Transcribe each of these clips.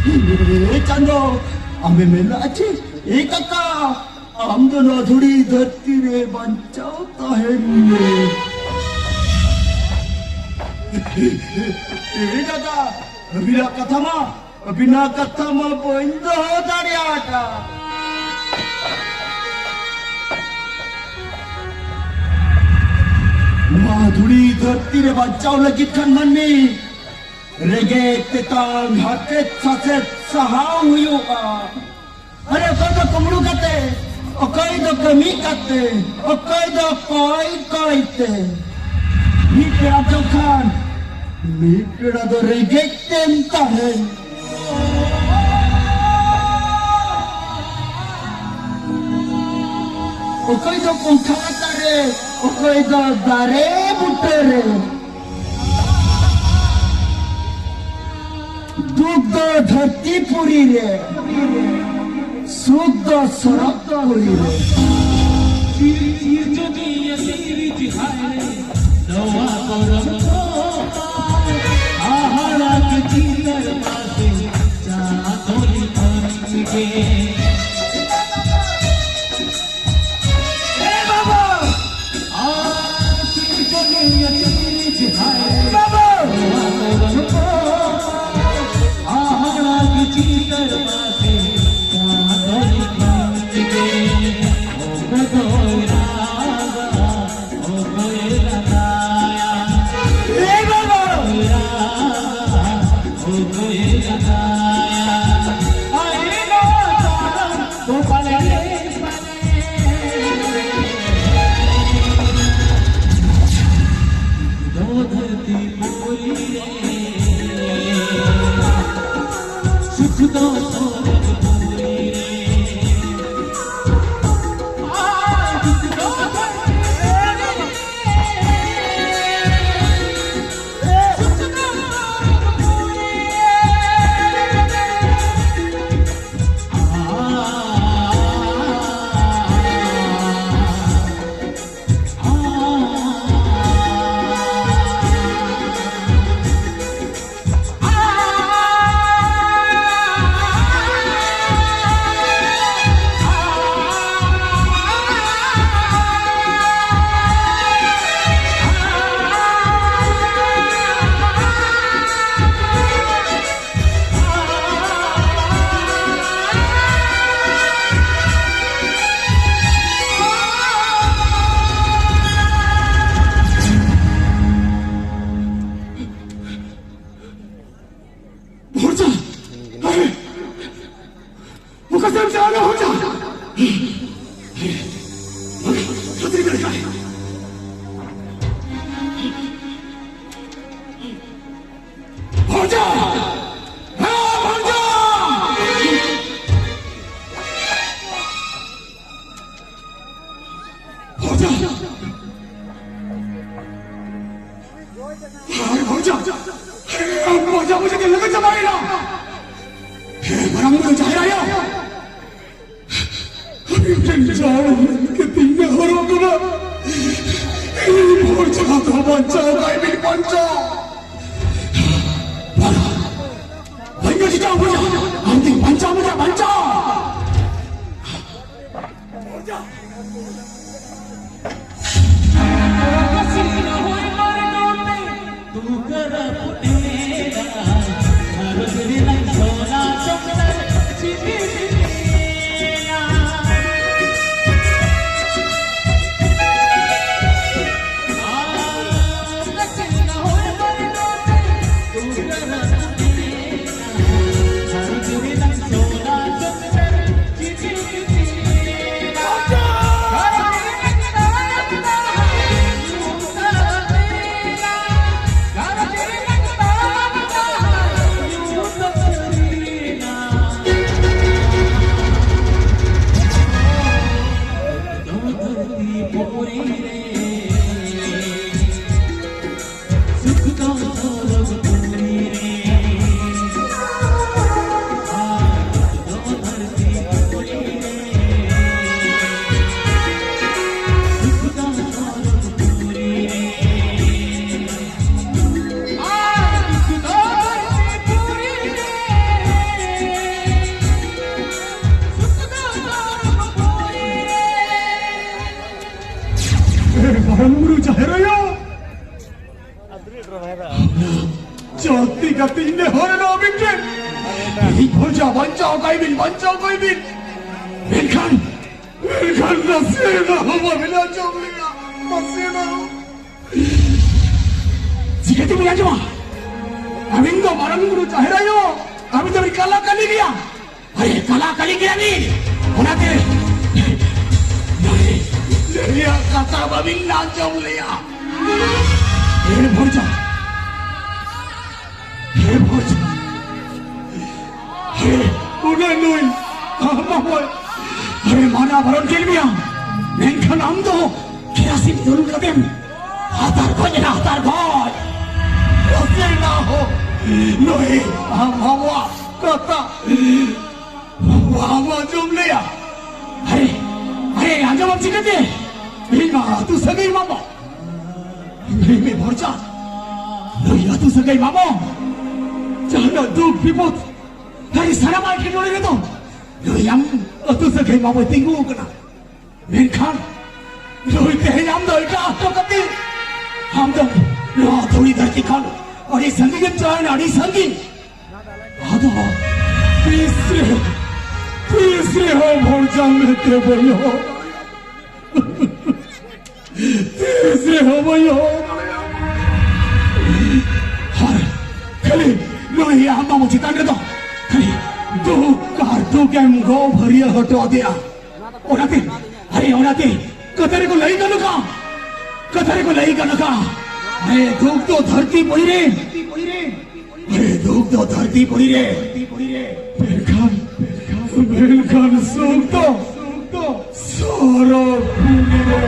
चांदो आमे मेला अच्छे एक काका हम दोनों अधूरी धरती रे बचाओ है दादा बिना कथा मा बंद हो दारियाटा माधुरी धरती रे बचाओ लगी खन मन्नी रेगे तेतांग हाथे सासे सहाव हुआ अरे तो कमड़ू कते ओकई दो कमी कते ओकई दो कोई कोईते मीकड़ा तो खान मीकड़ा दो रेगे तेंता है ओकई दो पंखा करे ओकई दो दारे बुटरे दुग्ध धरती पुरी रे शुद्ध सरक पुरी रे Barang-barang cahaya. Jati kati ini hari nak bikin. Ini bancau kau bin. Bilkan nasina, apa bila jom liya, nasina. Jika tu bila jom, amin tu barang-barang cahaya. Amin tu berkala kali dia. Aye, kala kali dia ni. Mana tu? Lihat kata babing najong lihat. Ini bocah. Udah nuin. Apa boy? Mana baron kelmian? Nengkan amdo. Kira sih dulu kadem. Hatar boy. Rosel na ho. Nuin. Hawa kata. Hawa jom lihat. Hey, anjam apa cakap ni? Ini tu segai mama. Ini bocah. Ini tu segai mama. Jangan duk pipot. Dari sana makin oleh itu. Yang tu segai mama tinggu kena. Menkan. Itu yang dah ikat kati. Hamdan. Tu ini tertikan. Ada sanggih jalan, ada sanggih. Ada. तीसरे हो भोजा में ते बोलो तीसरे हो बोलो हर कली लोही आमा मुझे ताने दो कली दो क्या मुझे भरिया हटो दिया ओराते कतरे को लई कनो का अरे धूप तो धरती पड़ी रे Belkan sukto sorok punire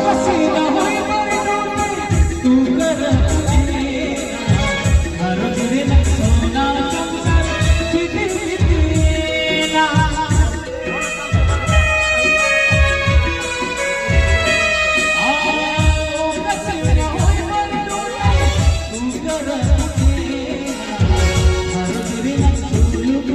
pasina hoy tu karati har din sona chumsar chidina aao pasina hoy tu karati har din chuluk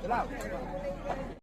Wow.